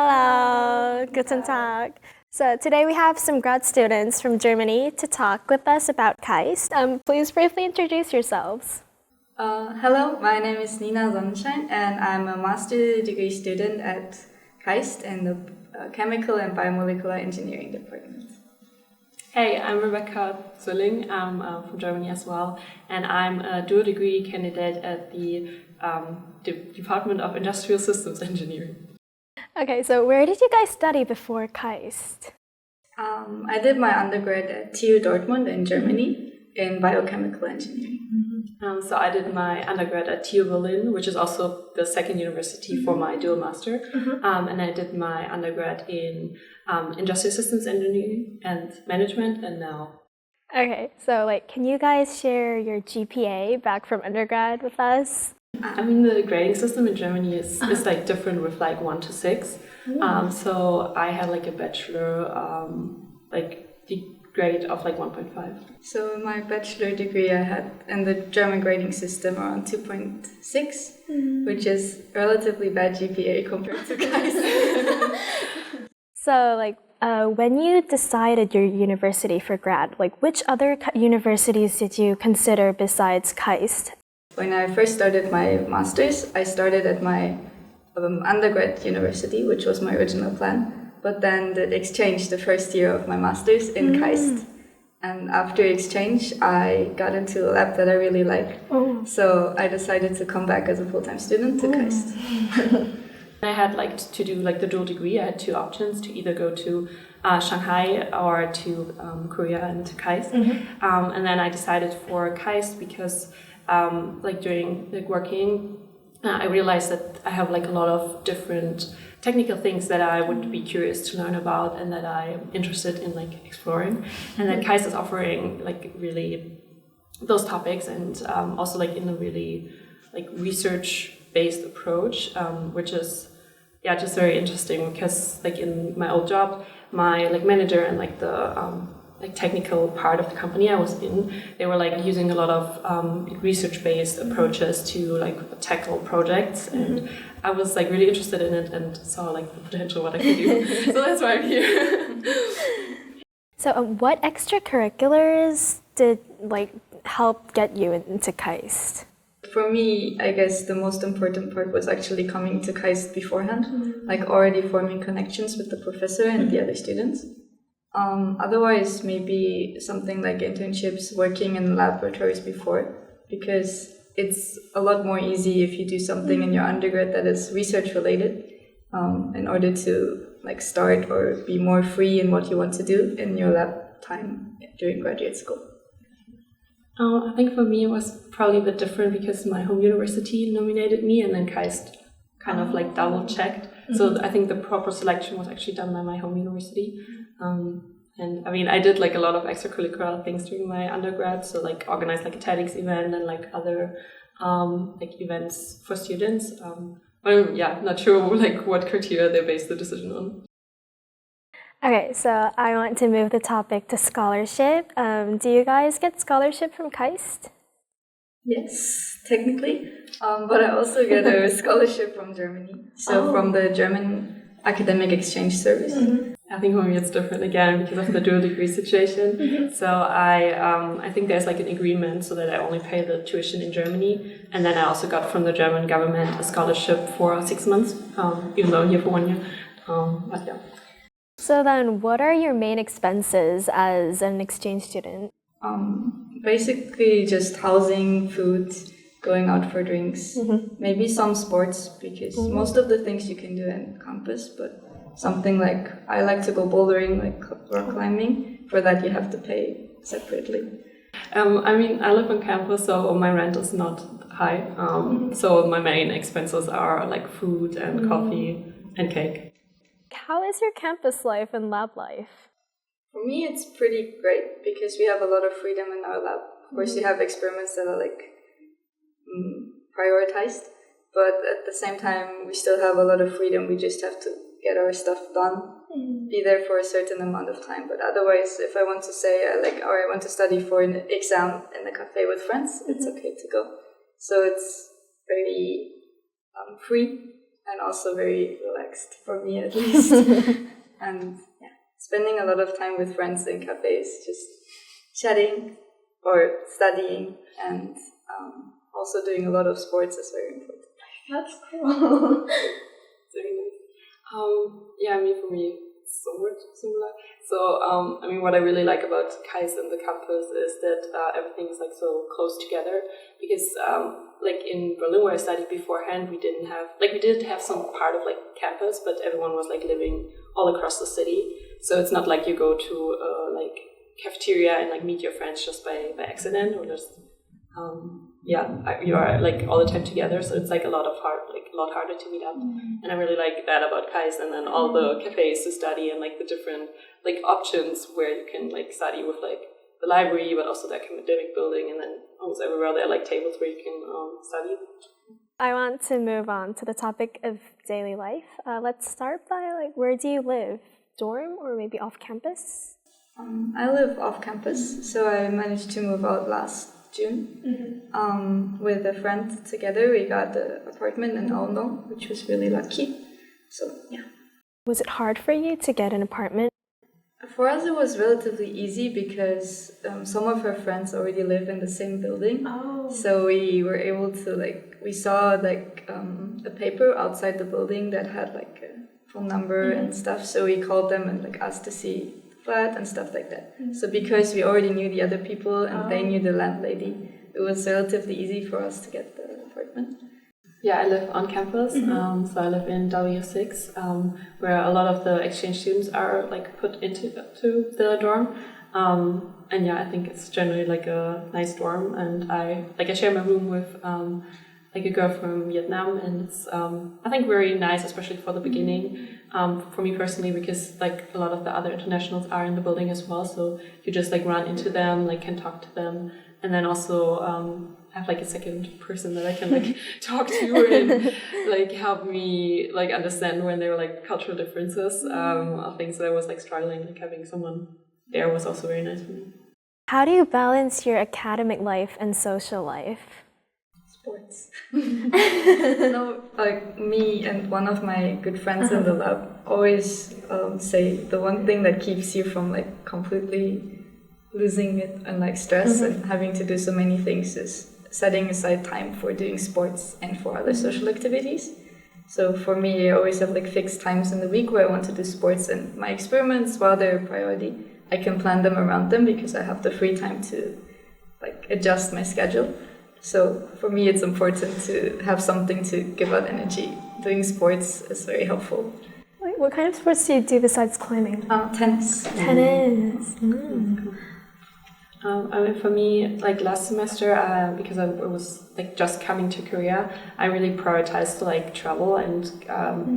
Hello, guten Tag. So today we have some grad students from Germany to talk with us about KAIST. Please briefly introduce yourselves. Hello, my name is Nina Sonnenschein and I'm a master degree student at KAIST in the Chemical and Biomolecular Engineering department. Hey, I'm Rebecca Zülling. I'm from Germany as well, and I'm a dual degree candidate at the Department of Industrial Systems Engineering. Okay, so where did you guys study before KAIST? I did my undergrad at TU Dortmund in Germany in biochemical engineering. So I did my undergrad at TU Berlin, which is also the second university for my dual master, and I did my undergrad in Industrial Systems Engineering and Management, and now. Okay, so can you guys share your GPA back from undergrad with us? I mean, the grading system in Germany is different with 1 to 6. So I had a bachelor grade of 1.5. So in my bachelor degree I had in the German grading system around 2.6, which is relatively bad GPA compared to KAIST. So when you decided your university for grad, which other universities did you consider besides KAIST? When I first started my master's, I started at my undergrad university, which was my original plan, but then did exchange the first year of my master's in KAIST. And after exchange, I got into a lab that I really like. So I decided to come back as a full-time student to KAIST. I had to do the dual degree. I had two options, to either go to Shanghai or to Korea and to KAIST. And then I decided for KAIST because during working, I realized that I have a lot of different technical things that I would be curious to learn about and that I am interested in exploring, and that KAIST is offering really those topics, and also in a really research-based approach, which is just very interesting because in my old job, my manager and the technical part of the company I was in, they were using a lot of research-based approaches to tackle projects, and I was really interested in it and saw the potential what I could do. So that's why I'm here. So what extracurriculars did help get you into KAIST? For me, I guess the most important part was actually coming to KAIST beforehand, already forming connections with the professor and the other students. Otherwise, maybe something like internships, working in laboratories before, because it's a lot more easy if you do something in your undergrad that is research related, in order to start or be more free in what you want to do in your lab time during graduate school. I think for me it was probably a bit different because my home university nominated me, and then KAIST kind of double checked. So I think the proper selection was actually done by my home university. And I mean, I did a lot of extracurricular things during my undergrad, so organized a TEDx event and other events for students. But I'm not sure what criteria they based the decision on. Okay, so I want to move the topic to scholarship. Do you guys get scholarship from KAIST? Yes, technically, but I also get a scholarship from Germany, so from the German Academic Exchange Service. I think for me it's different again because of the dual degree situation. So I think there's an agreement so that I only pay the tuition in Germany, and then I also got from the German government a scholarship for 6 months, even though I'm here for 1 year. But yeah. So then, what are your main expenses as an exchange student? Basically just housing, food, going out for drinks, maybe some sports, because most of the things you can do on campus, but something I like to go bouldering, rock climbing, for that you have to pay separately. I mean, I live on campus, so my rent is not high, so my main expenses are food and coffee and cake. How is your campus life and lab life? For me, it's pretty great because we have a lot of freedom in our lab. Of course, you have experiments that are prioritized, but at the same time, we still have a lot of freedom. We just have to get our stuff done, be there for a certain amount of time. But otherwise, if I want to say, I want to study for an exam in the cafe with friends, it's okay to go. So it's very free and also very relaxed, for me at least. And yeah, spending a lot of time with friends in cafes, just chatting or studying, and also doing a lot of sports is very important. That's cool. Very nice. Yeah, for me, it's somewhat similar. So, what I really like about KAIST and the campus is that everything is like so close together. Because, like in Berlin where I studied beforehand, we did have some part of like campus, but everyone was like living all across the city. So it's not like you go to like cafeteria and like meet your friends just by accident, or just you are like all the time together. So it's like a lot harder to meet up. And I really like that about KAIST, and then all the cafes to study and like the different like options where you can like study with like the library, but also the academic building, and then almost everywhere there are like tables where you can study. I want to move on to the topic of daily life. Let's start by like, where do you live? Dorm or maybe off campus? I live off campus, so I managed to move out last June. With a friend together. We got the apartment in Alno, which was really lucky. So yeah. Was it hard for you to get an apartment? For us, it was relatively easy because some of her friends already live in the same building. Oh. So we were able to we saw a paper outside the building that had like a phone number and stuff. So we called them and like asked to see the flat and stuff like that. So because we already knew the other people and they knew the landlady, it was relatively easy for us to get the apartment. Yeah, I live on campus, so I live in W6, where a lot of the exchange students are like put into the dorm. And yeah, I think it's generally like a nice dorm, and I share my room with like a girl from Vietnam, and it's I think very nice, especially for the beginning. For me personally, because like a lot of the other internationals are in the building as well, so you just like run into them, like can talk to them, and then also have like a second person that I can like talk to and like help me like understand when there were like cultural differences of things that I was like struggling. Like having someone there was also very nice for me. How do you balance your academic life and social life? Sports. No, like me and one of my good friends in the lab always say the one thing that keeps you from like completely losing it and like stress and having to do so many things is setting aside time for doing sports and for other social activities. So for me, I always have like fixed times in the week where I want to do sports, and my experiments, while they're a priority, I can plan them around them because I have the free time to like adjust my schedule. So for me, it's important to have something to give out energy. Doing sports is very helpful. Wait, what kind of sports do you do besides climbing? Tennis. Tennis. For me, like last semester, because I was like just coming to Korea, I really prioritized to like travel and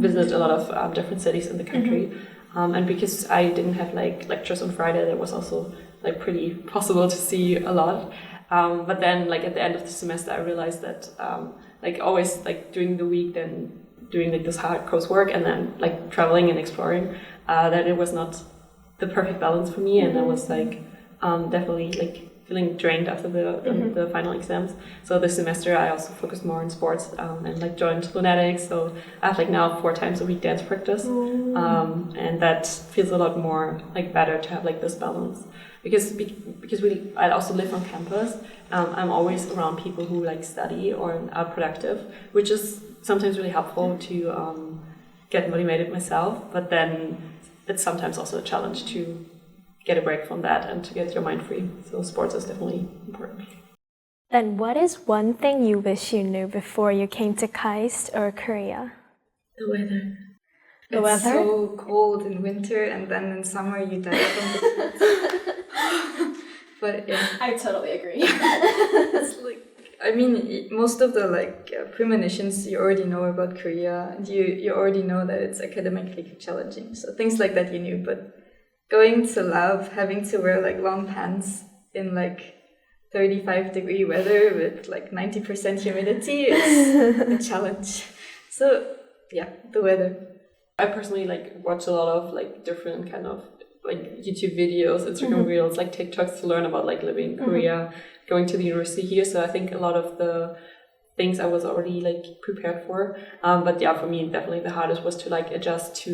visit a lot of different cities in the country. And because I didn't have like lectures on Friday, that was also like pretty possible to see a lot. But then like at the end of the semester, I realized that like always like during the week, then doing like this hard coursework and then like traveling and exploring, that it was not the perfect balance for me, and I was like definitely like feeling drained after the final exams. So this semester I also focused more on sports and like joined lunatics. So I have like now 4 times a week dance practice, and that feels a lot more like better to have like this balance. Because I also live on campus, I'm always around people who like study or are productive, which is sometimes really helpful to get motivated myself. But then it's sometimes also a challenge to get a break from that and to get your mind free. So sports is definitely important. Then what is one thing you wish you knew before you came to KAIST or Korea? The weather. It's so cold in winter, and then in summer you die from the heat. But yeah, I totally agree. it's like, I mean, most of the like premonitions you already know about Korea, and you already know that it's academically challenging. So things like that you knew, but going to lab, having to wear like long pants in like 35-degree weather with like 90% humidity is a challenge. So yeah, the weather. I personally like watch a lot of like different kind of like YouTube videos, Instagram reels, like TikToks to learn about like living in Korea, going to the university here. So I think a lot of the things I was already like prepared for. But yeah, for me, definitely the hardest was to like adjust to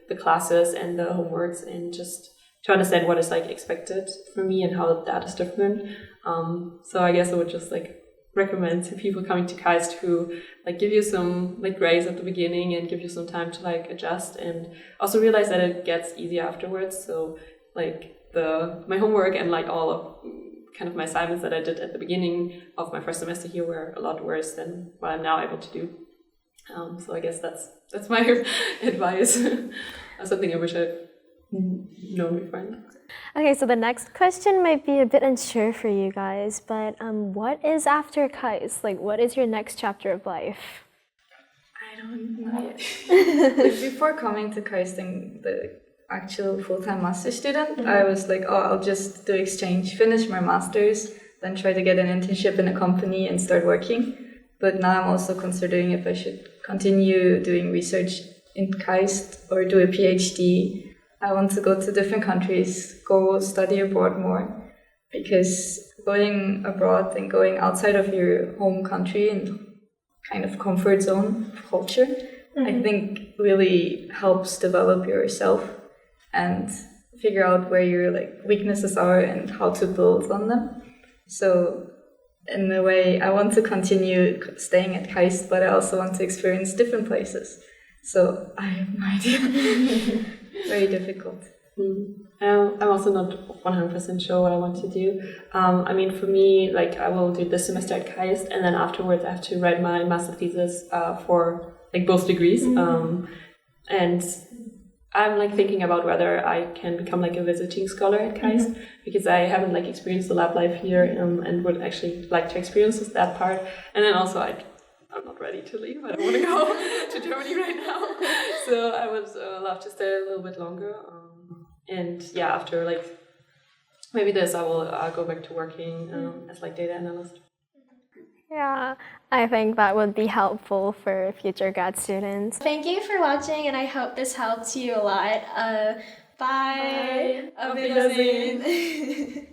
the classes and the homeworks and just to understand what is like expected from me and how that is different. So I guess I would just like recommend to people coming to KAIST who like give you some like grace at the beginning and give you some time to like adjust, and also realize that it gets easier afterwards. So like my homework and like all of kind of my assignments that I did at the beginning of my first semester here were a lot worse than what I'm now able to do. So I guess that's my advice. Something I wish I'd known before. Okay, so the next question might be a bit unsure for you guys, but what is after KAIST? Like, what is your next chapter of life? I don't know yet. Like, before coming to KAIST and the actual full-time master student, I was like, oh, I'll just do exchange, finish my master's, then try to get an internship in a company and start working. But now I'm also considering if I should continue doing research in KAIST or do a PhD. I want to go to different countries, go study abroad more, because going abroad and going outside of your home country and kind of comfort zone culture, I think really helps develop yourself and figure out where your like weaknesses are and how to build on them. So in a way, I want to continue staying at KAIST, but I also want to experience different places. So I have no idea. Very difficult. I'm also not 100% sure what I want to do. I mean, for me, like I will do this semester at KAIST, and then afterwards I have to write my master thesis for like both degrees. And I'm like thinking about whether I can become like a visiting scholar at KAIST, because I haven't like experienced the lab life here, and would actually like to experience that part. And then also I'm not ready to leave. I don't want to go to Germany right now. So I would love to stay a little bit longer. And yeah, after like maybe this, I will go back to working as like data analyst. Yeah, I think that would be helpful for future grad students. Thank you for watching, and I hope this helped you a lot. Bye. Auf Wiedersehen.